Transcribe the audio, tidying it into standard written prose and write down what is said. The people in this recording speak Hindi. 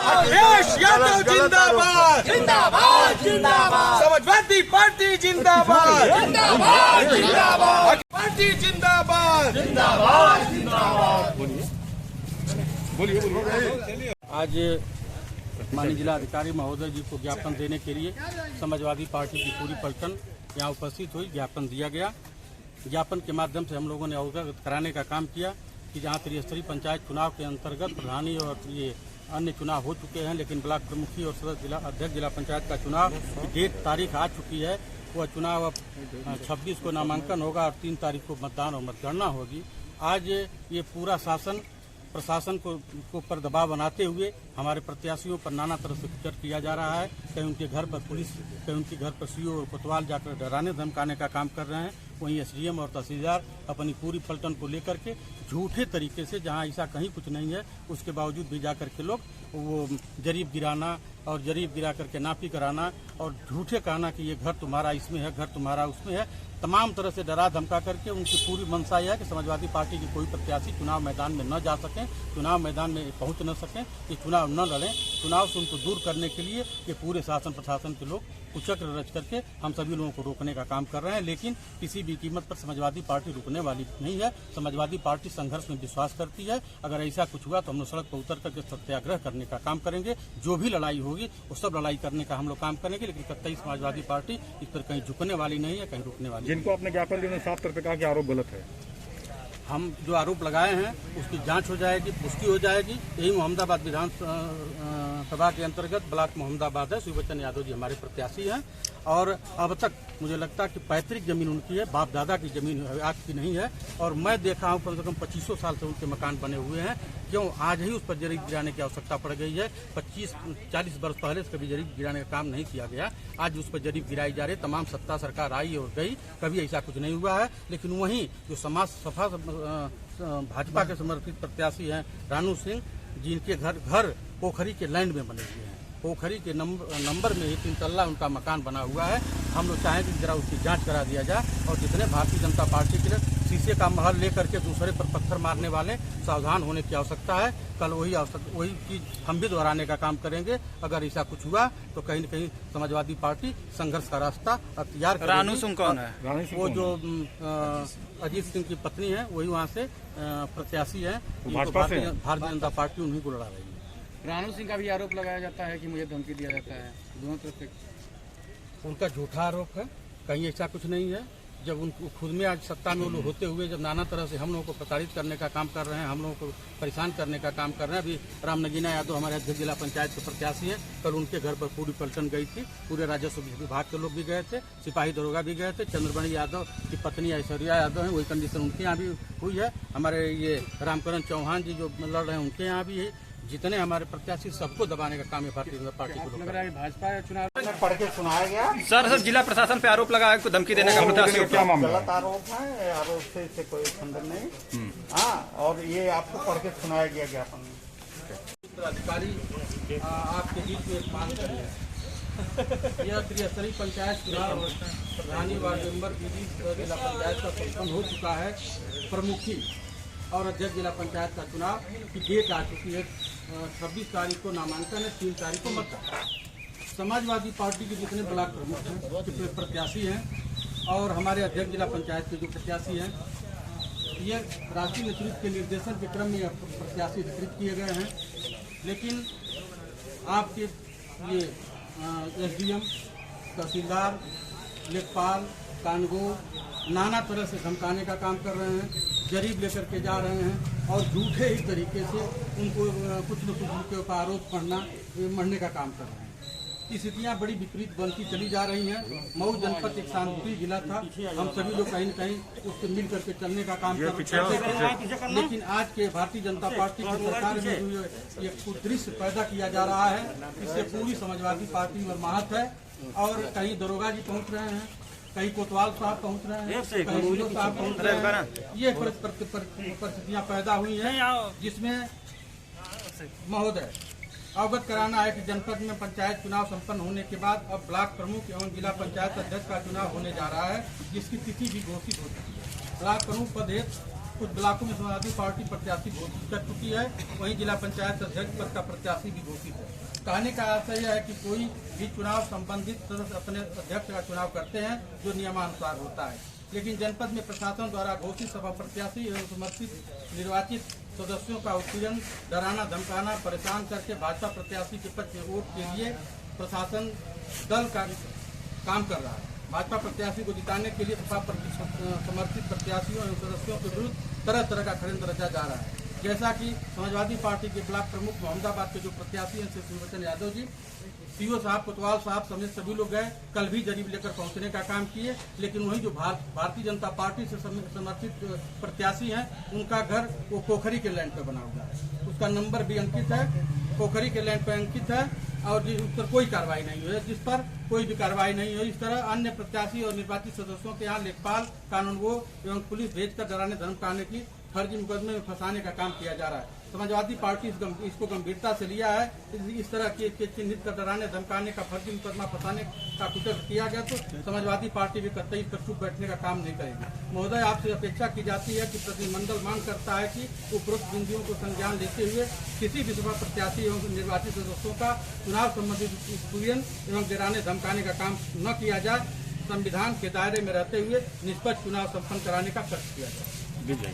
अखिलेश यादव जिंदाबाद, जिंदाबाद जिंदाबाद, समाजवादी पार्टी जिंदाबाद, जिंदाबाद जिंदाबाद, पार्टी जिंदाबाद, जिंदाबाद जिंदाबाद। आज माननीय जिलाधिकारी महोदय जी को ज्ञापन देने के लिए समाजवादी पार्टी की पूरी पलटन यहाँ उपस्थित हुई। ज्ञापन दिया गया। ज्ञापन के माध्यम से हम लोगों ने अवगत कराने का काम किया कि जहाँ त्रिस्तरीय पंचायत चुनाव के अंतर्गत प्रधानी और ये अन्य चुनाव हो चुके हैं, लेकिन ब्लॉक प्रमुखी और सदस्य जिला अध्यक्ष जिला पंचायत का चुनाव की डेट तारीख आ चुकी है। वह चुनाव अब 26 को नामांकन होगा और 3 तारीख को मतदान और मतगणना होगी। आज ये पूरा शासन प्रशासन को ऊपर दबाव बनाते हुए हमारे प्रत्याशियों पर नाना तरह से प्रचार किया जा रहा है। कहीं उनके घर पर पुलिस, कहीं उनके घर पर सीओ और कोतवाल जाकर डराने धमकाने का काम कर रहे हैं। वहीं एसडीएम और तहसीलदार अपनी पूरी पलटन को लेकर के झूठे तरीके से, जहां ऐसा कहीं कुछ नहीं है, उसके बावजूद भी जाकर के लोग वो जरीब गिराना और जरीब गिरा करके नापी कराना और झूठे कहना कि ये घर तुम्हारा इसमें है, घर तुम्हारा उसमें है, तमाम तरह से डरा धमका करके उनकी पूरी मंशा यह है कि समाजवादी पार्टी की कोई प्रत्याशी चुनाव मैदान में न जा सकें, चुनाव मैदान में पहुंच न सकें, कि चुनाव न लड़ें। चुनाव से उनको दूर करने के लिए ये पूरे शासन प्रशासन के लोग कुचक्र रच करके हम सभी लोगों को रोकने का काम कर रहे हैं। लेकिन किसी भी कीमत पर समाजवादी पार्टी रुकने वाली नहीं है। समाजवादी पार्टी संघर्ष में विश्वास करती है। अगर ऐसा कुछ हुआ तो हम लोग सड़क पर उतर करके सत्याग्रह करने का काम करेंगे। जो भी लड़ाई होगी वो सब लड़ाई करने का हम लोग काम करेंगे। लेकिन कतई समाजवादी पार्टी इस पर कहीं झुकने वाली नहीं है, कहीं रुकने वाली। जिनको आपने ज्ञापन दिए साफ तौर पर कहा कि आरोप गलत है। हम जो आरोप लगाए हैं उसकी जांच हो जाएगी, पुष्टि हो जाएगी। यही मोहम्मदाबाद विधानसभा के अंतर्गत ब्लॉक मोहम्मदाबाद है। शिवचंद्र यादव जी हमारे प्रत्याशी हैं और अब तक मुझे लगता है कि पैतृक जमीन उनकी है, बाप दादा की जमीन आज की नहीं है। और मैं देखा हूँ कम से कम 2500 साल से उनके मकान बने हुए हैं। क्यों आज ही उस पर जरीब गिराने की आवश्यकता पड़ गई है? 25-40 वर्ष पहले से कभी जरीब गिराने का काम नहीं किया गया। आज उस पर जरीब गिराई जा रही। तमाम सत्ता सरकार आई और गई, कभी ऐसा कुछ नहीं हुआ है। लेकिन वहीं जो समाज सफा भाजपा के समर्थित प्रत्याशी हैं रानू सिंह, जिनके घर पोखरी के लैंड में बने हुए हैं, पोखरी के नंबर में ही 3 तल्ला उनका मकान बना हुआ है। हम लोग चाहेंगे कि जरा उसकी जांच करा दिया जाए और जितने भारतीय जनता पार्टी के लिए शीशे का महल लेकर के दूसरे पर पत्थर मारने वाले सावधान होने की आवश्यकता है। कल वही चीज हम भी दोहराने का काम करेंगे। अगर ऐसा कुछ हुआ तो कहीं न कहीं समाजवादी पार्टी संघर्ष का रास्ता अख्तियार करेगी। रानू सिंह कौन है? वो जो अजीत सिंह की पत्नी है, वही वहाँ से प्रत्याशी है। भारतीय जनता पार्टी उन्हीं को लड़ा रही है। रानू सिंह का भी आरोप लगाया जाता है कि मुझे धमकी दिया जाता है। दोनों तरफ से उनका झूठा आरोप है, कहीं ऐसा कुछ नहीं है। जब उनको खुद में आज सत्ता में लोग होते हुए जब नाना तरह से हम लोगों को प्रताड़ित करने का काम कर रहे हैं, हम लोगों को परेशान करने का काम कर रहे हैं। अभी राम नगीना यादव हमारे अध्यक्ष जिला पंचायत के प्रत्याशी हैं। कल उनके घर पर पूरी पलटन गई थी, पूरे राजस्व विभाग के लोग भी गए थे, सिपाही दरोगा भी गए थे। चंद्रमणि यादव की पत्नी ऐश्वर्या यादव है, वही कंडीशन उनके यहाँ भी हुई है। हमारे ये रामकरण चौहान जी जो लड़ रहे हैं उनके यहाँ भी है। जितने हमारे प्रत्याशी सबको दबाने का काम है भारतीय जनता पार्टी को। लग रहा है भाजपा चुनाव पढ़ के सुनाया गया। सर जिला प्रशासन पे आरोप लगा है धमकी देने का प्रत्याशी क्या मामला? गलत आरोप है, आरोप से कोई संबंध नहीं। हाँ, और ये आपको पढ़ के सुनाया गया ज्ञापन में। अधिकारी आपके बीच में मांग कर यह त्रिस्तरीय पंचायत चुनाव प्रधानी वार्ड मेंबर जिला पंचायत का संपन्न हो चुका है। प्रमुखी और अध्यक्ष जिला पंचायत का चुनाव की डेट आ चुकी है। 26 तारीख को नामांकन है, 3 तारीख को मतदान। समाजवादी पार्टी के जितने ब्लॉक प्रमुख हैं, प्रत्याशी हैं और हमारे अध्यक्ष जिला पंचायत के जो प्रत्याशी हैं, ये राष्ट्रीय नेतृत्व के निर्देशन के क्रम में प्रत्याशी वितरित किए गए हैं। लेकिन आपके ये एसडीएम, तहसीलदार, लेखपाल, कानगो नाना तरह से धमकाने का काम कर रहे हैं, जरीब लेकर के जा रहे हैं और झूठे ही तरीके से उनको कुछ न कुछ उनके ऊपर आरोप मढ़ने का काम कर रहे हैं। स्थितियाँ बड़ी विपरीत बनती चली जा रही हैं। मऊ जनपद एक शांति जिला था, हम सभी लोग कहीं न कहीं उससे मिल करके चलने का काम करते थे। लेकिन आज के भारतीय जनता पार्टी की सरकार में जो एक कुदृश्य पैदा किया जा रहा है, इससे पूरी समाजवादी पार्टी मर्माहत है। और कहीं दरोगा जी पहुँच रहे हैं, कहीं कोतवाल साहब पहुंच रहे हैं, कहीं वीडियो साहब पहुंच रहे हैं। ये परिस्थितियां पैदा हुई हैं जिसमें महोदय अवगत कराना है कि जनपद में पंचायत चुनाव संपन्न होने के बाद अब ब्लॉक प्रमुख एवं जिला पंचायत अध्यक्ष का चुनाव होने जा रहा है, जिसकी तिथि भी घोषित हो चुकी है। ब्लॉक प्रमुख पद कुछ ब्लॉकों में समाजवादी पार्टी प्रत्याशी घोषित कर चुकी है, वहीं जिला पंचायत अध्यक्ष पद का प्रत्याशी भी घोषित है। कहने का आशय यह है कि कोई भी चुनाव संबंधित सदस्य अपने अध्यक्ष का चुनाव करते हैं जो नियमानुसार होता है, लेकिन जनपद में प्रशासन द्वारा घोषित सभा प्रत्याशी एवं समर्थित निर्वाचित सदस्यों का उत्पीड़न, डराना, धमकाना, परेशान करके भाजपा प्रत्याशी के पक्ष में वोट के लिए प्रशासन दल का काम कर रहा है। भाजपा प्रत्याशी को जिताने के लिए सपा समर्थित प्रत्याशियों एवं सदस्यों के विरुद्ध तरह तरह का षड्यंत्र रचा जा रहा है। जैसा कि समाजवादी पार्टी के ब्लॉक प्रमुख मोहम्मदाबाद के जो प्रत्याशी हैं शिववचन यादव जी, सीओ साहब, कोतवाल साहब समेत सभी लोग गए, कल भी जरीब लेकर पहुंचने का काम किए, लेकिन वही जो भारतीय जनता पार्टी से समर्थित प्रत्याशी हैं उनका घर वो पोखरी के लैंड पर बना हुआ है, उसका नंबर भी अंकित है, पोखरी के लैंड पर अंकित है और उस पर कोई कार्रवाई नहीं हुई है, जिस पर कोई भी कार्रवाई नहीं हुई। इस तरह अन्य प्रत्याशी और निर्वाचित सदस्यों के यहाँ लेखपाल, कानूनगो एवं पुलिस भेजकर डराने धमकाने की फर्जी मुकदमे में फंसाने का काम किया जा रहा है। समाजवादी पार्टी इसको गंभीरता से लिया है। इस तरह के चिन्हित कर डराने धमकाने का फर्जी मुकदमा फंसाने का कुछ किया गया तो समाजवादी पार्टी भी कतई पर चुप बैठने का काम नहीं करेगी। महोदय, आपसे अपेक्षा की जाती है कि प्रतिनिधिमंडल मांग करता है कि उपरोक्त बिंदुओं को संज्ञान लेते हुए किसी भी सभा प्रत्याशी एवं निर्वाचित सदस्यों का चुनाव संबंधित उत्पीड़न एवं डराने धमकाने का काम न किया जाए, संविधान के दायरे में रहते हुए निष्पक्ष चुनाव संपन्न कराने का कष्ट किया जाए।